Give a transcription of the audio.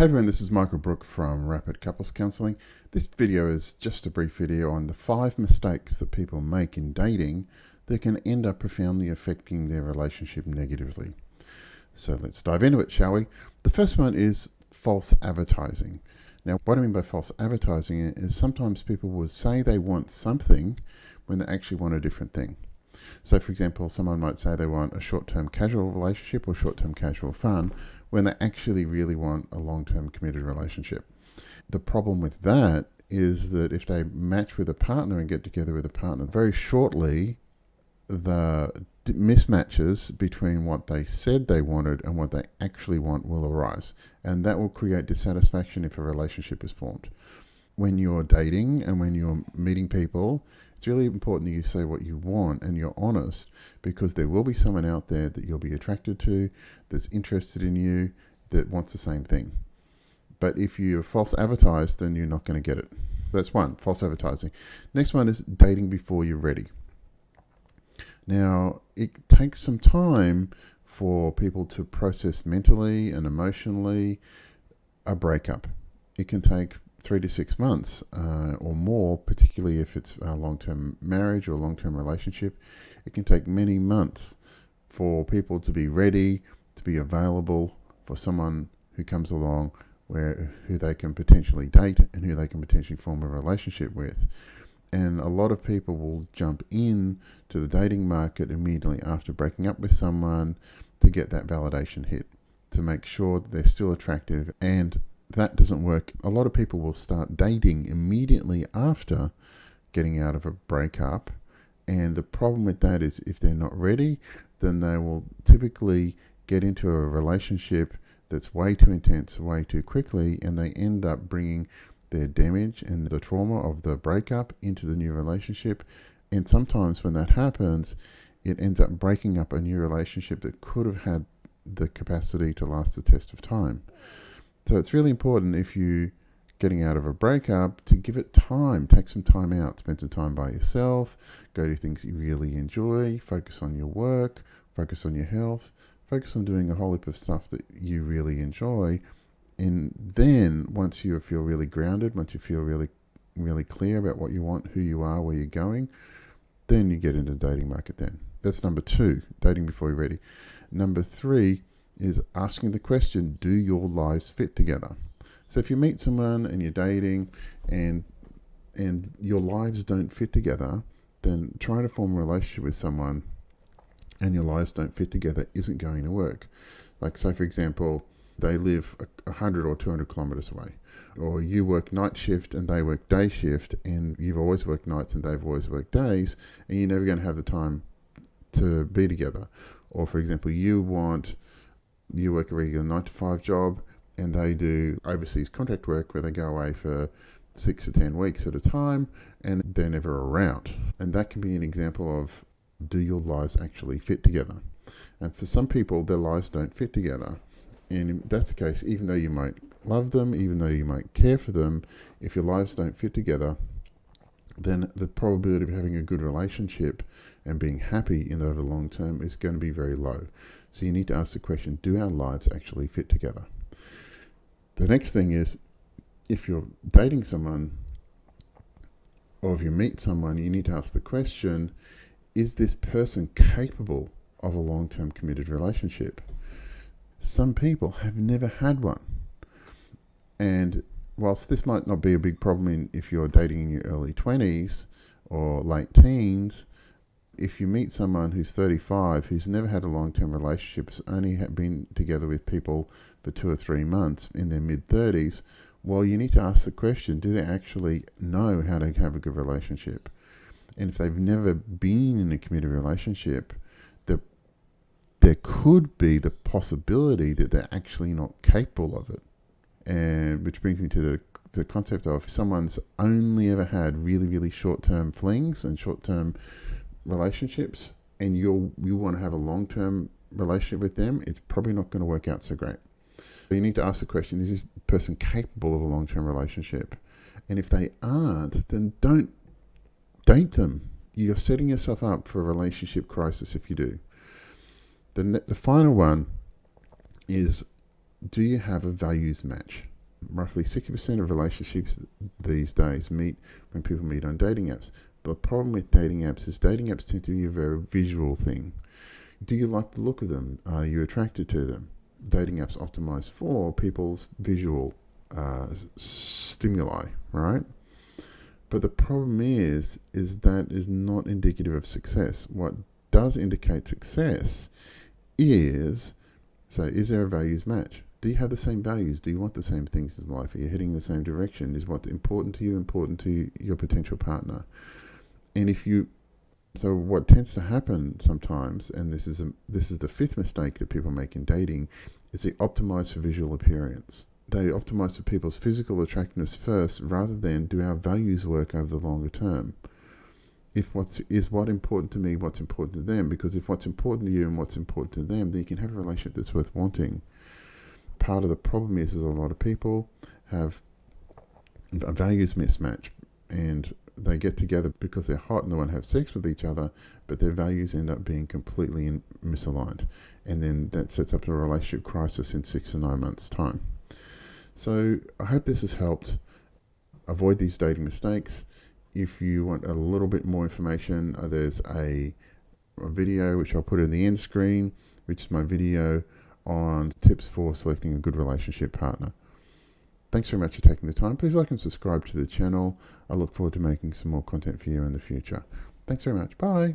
Hey everyone, this is Michael Brook from Rapid Couples Counselling. This video is just a brief video on the 5 mistakes that people make in dating that can end up profoundly affecting their relationship negatively. So let's dive into it, shall we? The first one is false advertising. Now, what I mean by false advertising is sometimes people will say they want something when they actually want a different thing. So, for example, someone might say they want a short-term casual relationship or short-term casual fun when they actually really want a long-term committed relationship. The problem with that is that if they match with a partner and get together with a partner, very shortly the mismatches between what they said they wanted and what they actually want will arise. And that will create dissatisfaction if a relationship is formed. When you're dating and when you're meeting people, it's really important that you say what you want and you're honest, because there will be someone out there that you'll be attracted to, that's interested in you, that wants the same thing. But if you false advertise, then you're not going to get it. That's one, false advertising. Next one is dating before you're ready. Now, it takes some time for people to process mentally and emotionally a breakup. It can take 3 to 6 months or more, particularly if it's a long-term marriage or a long-term relationship. It can take many months for people to be ready, to be available for someone who comes along who they can potentially date and who they can potentially form a relationship with. And a lot of people will jump in to the dating market immediately after breaking up with someone to get that validation hit, to make sure that they're still attractive, and that doesn't work. A lot of people will start dating immediately after getting out of a breakup, and the problem with that is if they're not ready, then they will typically get into a relationship that's way too intense, way too quickly, and they end up bringing their damage and the trauma of the breakup into the new relationship. And sometimes when that happens, it ends up breaking up a new relationship that could have had the capacity to last the test of time. So it's really important, if you're getting out of a breakup, to give it time. Take some time out, spend some time by yourself, go do things you really enjoy, focus on your work, focus on your health, focus on doing a whole heap of stuff that you really enjoy. And then once you feel really grounded, once you feel really, really clear about what you want, who you are, where you're going, then you get into the dating market then. That's number 2, dating before you're ready. Number 3 is asking the question, do your lives fit together? So if you meet someone and you're dating and your lives don't fit together, then trying to form a relationship with someone and your lives don't fit together isn't going to work. Like, say for example, they live 100 or 200 kilometers away, or you work night shift and they work day shift, and you've always worked nights and they've always worked days, and you're never going to have the time to be together. Or for example, you work a regular 9 to 5 job and they do overseas contract work where they go away for 6 to 10 weeks at a time and they're never around. And that can be an example of, do your lives actually fit together? And for some people, their lives don't fit together. And if that's the case, even though you might love them, even though you might care for them, if your lives don't fit together, then the probability of having a good relationship and being happy over the long term is going to be very low. So you need to ask the question, do our lives actually fit together? The next thing is, if you're dating someone or if you meet someone, you need to ask the question, is this person capable of a long-term committed relationship? Some people have never had one. And whilst this might not be a big problem if you're dating in your early 20s or late teens, if you meet someone who's 35, who's never had a long-term relationship, has only been together with people for 2 or 3 months in their mid-30s, well, you need to ask the question, do they actually know how to have a good relationship? And if they've never been in a committed relationship, there could be the possibility that they're actually not capable of it. And which brings me to the concept of, if someone's only ever had really, really short-term flings and short-term relationships, and you want to have a long-term relationship with them, it's probably not going to work out so great. So you need to ask the question, is this person capable of a long-term relationship? And if they aren't, then don't date them. You're setting yourself up for a relationship crisis if you do. The final one is, do you have a values match? Roughly 60% of relationships these days meet when people meet on dating apps. The problem with dating apps is dating apps tend to be a very visual thing. Do you like the look of them? Are you attracted to them? Dating apps optimize for people's visual stimuli, right? But the problem is that is not indicative of success. What does indicate success is, so is there a values match? Do you have the same values? Do you want the same things in life? Are you heading in the same direction? Is what's important to you important to your potential partner? And if you, so what tends to happen sometimes, and this is the fifth mistake that people make in dating, is they optimize for visual appearance. They optimize for people's physical attractiveness first, rather than do our values work over the longer term. If what important to me, what's important to them, because if what's important to you and what's important to them, then you can have a relationship that's worth wanting. Part of the problem is a lot of people have a values mismatch, and they get together because they're hot and they want to have sex with each other, but their values end up being completely misaligned, and then that sets up a relationship crisis in 6 to 9 months' time. So I hope this has helped avoid these dating mistakes. If you want a little bit more information, there's a video which I'll put in the end screen, which is my video on tips for selecting a good relationship partner. Thanks very much for taking the time. Please like and subscribe to the channel. I look forward to making some more content for you in the future. Thanks very much. Bye.